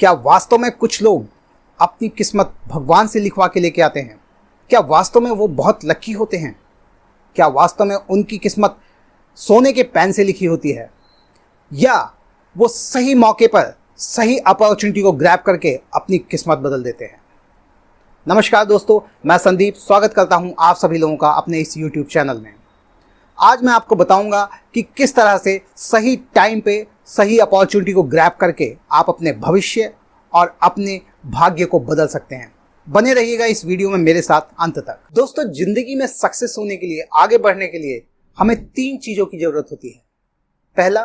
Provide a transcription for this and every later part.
क्या वास्तव में कुछ लोग अपनी किस्मत भगवान से लिखवा के लेके आते हैं? क्या वास्तव में वो बहुत लकी होते हैं? क्या वास्तव में उनकी किस्मत सोने के पेन से लिखी होती है, या वो सही मौके पर सही अपॉर्चुनिटी को ग्रैब करके अपनी किस्मत बदल देते हैं? नमस्कार दोस्तों, मैं संदीप स्वागत करता हूं आप सभी लोगों का अपने इस YouTube चैनल में। आज मैं आपको बताऊंगा कि किस तरह से सही टाइम पे सही अपॉर्चुनिटी को ग्रैब करके आप अपने भविष्य और अपने भाग्य को बदल सकते हैं। बने रहिएगा इस वीडियो में मेरे साथ अंत तक। दोस्तों, जिंदगी में सक्सेस होने के लिए, आगे बढ़ने के लिए हमें 3 चीजों की जरूरत होती है। पहला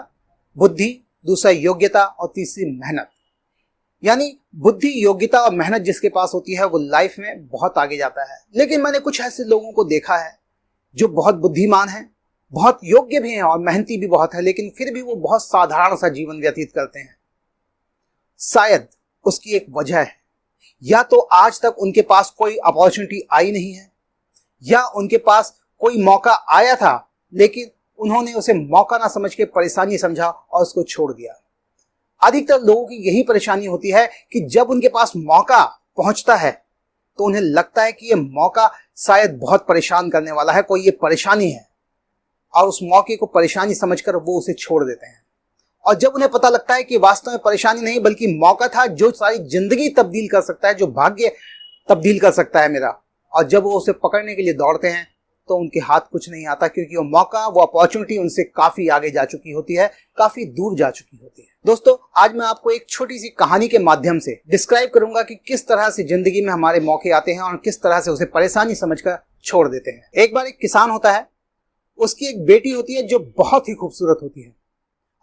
बुद्धि, दूसरा योग्यता और तीसरी मेहनत। यानी बुद्धि, योग्यता और मेहनत जिसके पास होती है वो लाइफ में बहुत आगे जाता है। लेकिन मैंने कुछ ऐसे लोगों को देखा है जो बहुत बुद्धिमान हैं, बहुत योग्य भी हैं और मेहनती भी बहुत है, लेकिन फिर भी वो बहुत साधारण सा जीवन व्यतीत करते हैं। शायद उसकी एक वजह है, या तो आज तक उनके पास कोई अपॉर्चुनिटी आई नहीं है, या उनके पास कोई मौका आया था लेकिन उन्होंने उसे मौका ना समझ के परेशानी समझा और उसको छोड़ दिया। अधिकतर लोगों की यही परेशानी होती है कि जब उनके पास मौका पहुंचता है तो उन्हें लगता है कि ये मौका शायद बहुत परेशान करने वाला है, कोई ये परेशानी है, और उस मौके को परेशानी समझकर वो उसे छोड़ देते हैं। और जब उन्हें पता लगता है कि वास्तव में परेशानी नहीं बल्कि मौका था जो सारी जिंदगी तब्दील कर सकता है, जो भाग्य तब्दील कर सकता है मेरा, और जब वो उसे पकड़ने के लिए दौड़ते हैं तो उनके हाथ कुछ नहीं आता, क्योंकि वो मौका, वो अपॉर्चुनिटी उनसे काफी आगे जा चुकी होती है, काफी दूर जा चुकी होती है। दोस्तों, आज मैं आपको एक छोटी सी कहानी के माध्यम से डिस्क्राइब करूंगा कि किस तरह से जिंदगी में हमारे मौके आते हैं और किस तरह से उसे परेशानी समझकर छोड़ देते हैं। एक बार एक किसान होता है, उसकी एक बेटी होती है जो बहुत ही खूबसूरत होती है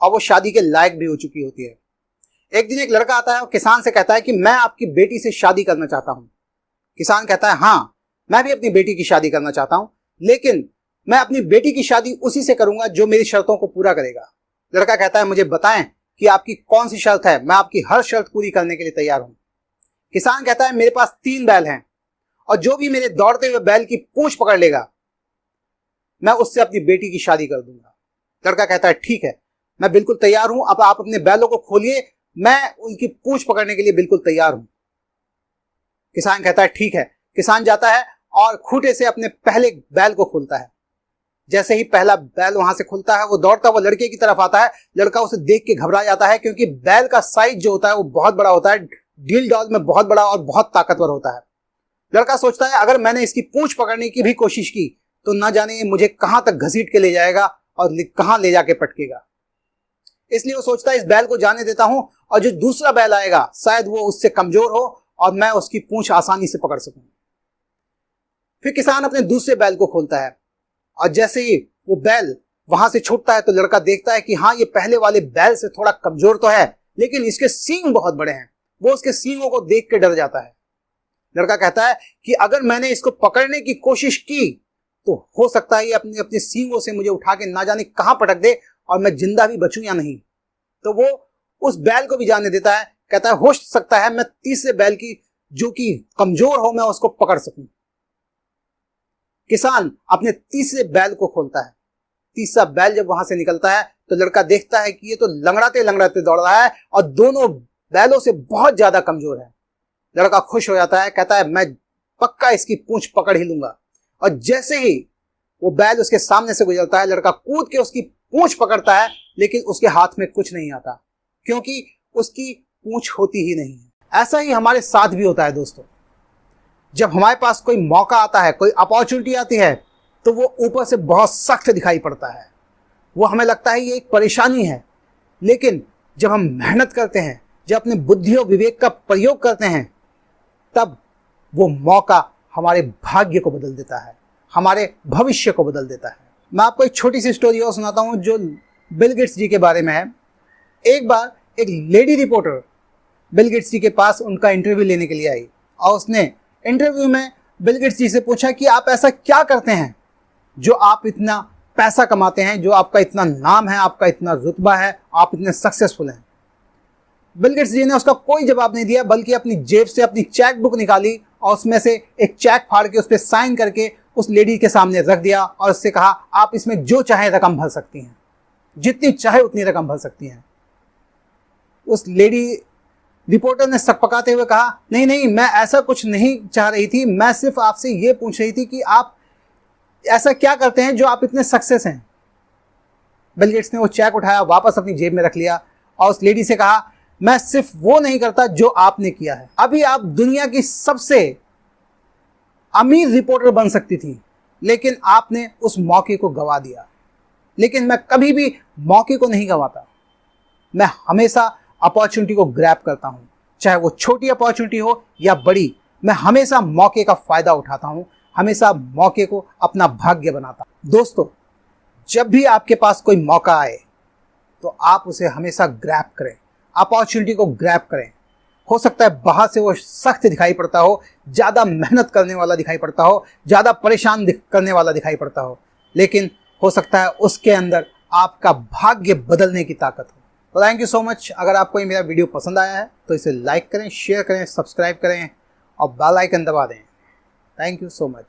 और वो शादी के लायक भी हो चुकी होती है। एक दिन एक लड़का आता है और किसान से कहता है कि मैं आपकी बेटी से शादी करना चाहता हूं। किसान कहता है, हाँ, मैं भी अपनी बेटी की शादी करना चाहता हूं, लेकिन मैं अपनी बेटी की शादी उसी से करूंगा जो मेरी शर्तों को पूरा करेगा। लड़का कहता है, मुझे बताएं कि आपकी कौन सी शर्त है, मैं आपकी हर शर्त पूरी करने के लिए तैयार हूं। किसान कहता है, मेरे पास 3 बैल हैं और जो भी मेरे दौड़ते हुए बैल की पूंछ पकड़ लेगा मैं उससे अपनी बेटी की शादी कर दूंगा। लड़का कहता है, ठीक है, मैं बिल्कुल तैयार हूं, अब आप अपने बैलों को खोलिए, मैं उनकी पूंछ पकड़ने के लिए बिल्कुल तैयार हूं। किसान कहता है, ठीक है। किसान जाता है और खूंटे से अपने पहले बैल को खोलता है। जैसे ही पहला बैल वहां से खुलता है, वो दौड़ता हुआ लड़के की तरफ आता है। लड़का उसे देख के घबरा जाता है, क्योंकि बैल का साइज जो होता है वो बहुत बड़ा होता है, डील डॉल में बहुत बड़ा और बहुत ताकतवर होता है। लड़का सोचता है, अगर मैंने इसकी पूंछ पकड़ने की भी कोशिश की तो ना जाने ये मुझे कहां तक घसीट के ले जाएगा और कहां ले जाके पटकेगा। इसलिए वो सोचता है, इस बैल को जाने देता हूं और जो दूसरा बैल आएगा शायद वो उससे कमजोर हो और मैं उसकी पूंछ आसानी से पकड़ सकूं। फिर किसान अपने दूसरे बैल को खोलता है और जैसे ही वो बैल वहां से छूटता है तो लड़का देखता है कि हाँ, ये पहले वाले बैल से थोड़ा कमजोर तो है, लेकिन इसके सींग बहुत बड़े हैं। वो उसके सींगों को देख के डर जाता है। लड़का कहता है कि अगर मैंने इसको पकड़ने की कोशिश की तो हो सकता है ये अपने अपने सींगों से मुझे उठा के ना जाने कहां पटक दे और मैं जिंदा भी बचूं या नहीं। तो वो उस बैल को भी जाने देता है, कहता है, हो सकता है मैं तीसरे बैल की, जो कि कमजोर हो, मैं उसको पकड़ सकूं। किसान अपने तीसरे बैल को खोलता है। तीसरा बैल जब वहां से निकलता है तो लड़का देखता है कि ये तो लंगड़ाते लंगड़ाते दौड़ रहा है और दोनों बैलों से बहुत ज्यादा कमजोर है। लड़का खुश हो जाता है, कहता है, मैं पक्का इसकी पूंछ पकड़ ही लूंगा। और जैसे ही वो बैल उसके सामने से गुजरता है, लड़का कूद के उसकी पूंछ पकड़ता है, लेकिन उसके हाथ में कुछ नहीं आता, क्योंकि उसकी पूंछ होती ही नहीं है। ऐसा ही हमारे साथ भी होता है दोस्तों। जब हमारे पास कोई मौका आता है, कोई अपॉर्चुनिटी आती है, तो वो ऊपर से बहुत सख्त दिखाई पड़ता है, वो हमें लगता है ये एक परेशानी है। लेकिन जब हम मेहनत करते हैं, जब अपने बुद्धि और विवेक का प्रयोग करते हैं, तब वो मौका हमारे भाग्य को बदल देता है, हमारे भविष्य को बदल देता है। मैं आपको एक छोटी सी स्टोरी और सुनाता हूं जो बिल गेट्स जी के बारे में है। एक बार एक लेडी रिपोर्टर बिल गेट्स जी के पास उनका इंटरव्यू लेने के लिए आई और उसने इंटरव्यू में बिल गेट्स जी से पूछा कि आप ऐसा क्या करते हैं जो आप इतना पैसा कमाते हैं, जो आपका इतना नाम है, आपका इतना रुतबा है, आप इतने सक्सेसफुल हैं। बिल गेट्स जी ने उसका कोई जवाब नहीं दिया, बल्कि अपनी जेब से अपनी चेक बुक निकाली और उसमें से एक चेक फाड़ के उस पर साइन करके उस लेडी के सामने रख दिया और उससे कहा, आप इसमें जो चाहे रकम भर सकती हैं, जितनी चाहे उतनी रकम भर सकती हैं। उस लेडी रिपोर्टर ने सकपकाते हुए कहा, नहीं नहीं, मैं ऐसा कुछ नहीं चाह रही थी, मैं सिर्फ आपसे ये पूछ रही थी कि आप ऐसा क्या करते हैं जो आप इतने सक्सेस हैं। बिल गेट्स ने वो चेक उठाया, वापस अपनी जेब में रख लिया और उस लेडी से कहा, मैं सिर्फ वो नहीं करता जो आपने किया है। अभी आप दुनिया की सबसे अमीर रिपोर्टर बन सकती थी, लेकिन आपने उस मौके को गंवा दिया। लेकिन मैं कभी भी मौके को नहीं गंवाता, मैं हमेशा अपॉर्चुनिटी को ग्रैब करता हूं, चाहे वो छोटी अपॉर्चुनिटी हो या बड़ी। मैं हमेशा मौके का फायदा उठाता हूं, हमेशा मौके को अपना भाग्य बनाता हूं। दोस्तों, जब भी आपके पास कोई मौका आए तो आप उसे हमेशा ग्रैब करें, अपॉर्चुनिटी को ग्रैब करें। हो सकता है बाहर से वो सख्त दिखाई पड़ता हो, ज़्यादा मेहनत करने वाला दिखाई पड़ता हो, ज़्यादा परेशान करने वाला दिखाई पड़ता हो, लेकिन हो सकता है उसके अंदर आपका भाग्य बदलने की ताकत हो। तो थैंक यू सो मच। अगर आपको ये मेरा वीडियो पसंद आया है तो इसे लाइक करें, शेयर करें, सब्सक्राइब करें और बेल आइकन दबा दें। Thank you so much.